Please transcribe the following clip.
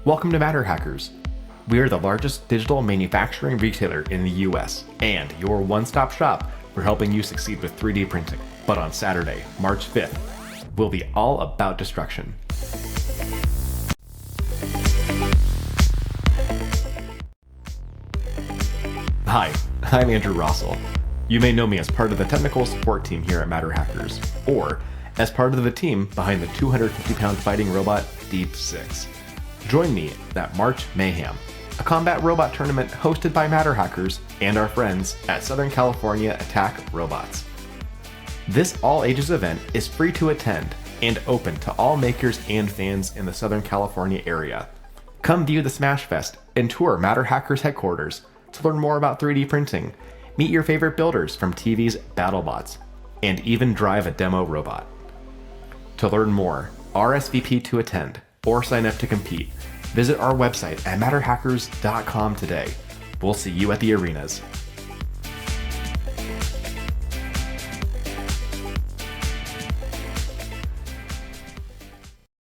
Welcome to MatterHackers. We are the largest digital manufacturing retailer in the US and your one-stop shop for helping you succeed with 3D printing. But on Saturday, March 5th, we'll be all about destruction. Hi, I'm Andrew Rossell. You may know me as part of the technical support team here at MatterHackers, or as part of the team behind the 250-pound fighting robot Deep 6. Join me at March Mayhem, a combat robot tournament hosted by MatterHackers and our friends at Southern California Attack Robots. This all-ages event is free to attend and open to all makers and fans in the Southern California area. Come view the Smash Fest and tour MatterHackers headquarters to learn more about 3D printing, meet your favorite builders from TV's Battlebots, and even drive a demo robot. To learn more, RSVP to attend, or sign up to compete, visit our website at matterhackers.com today. We'll see you at the arenas.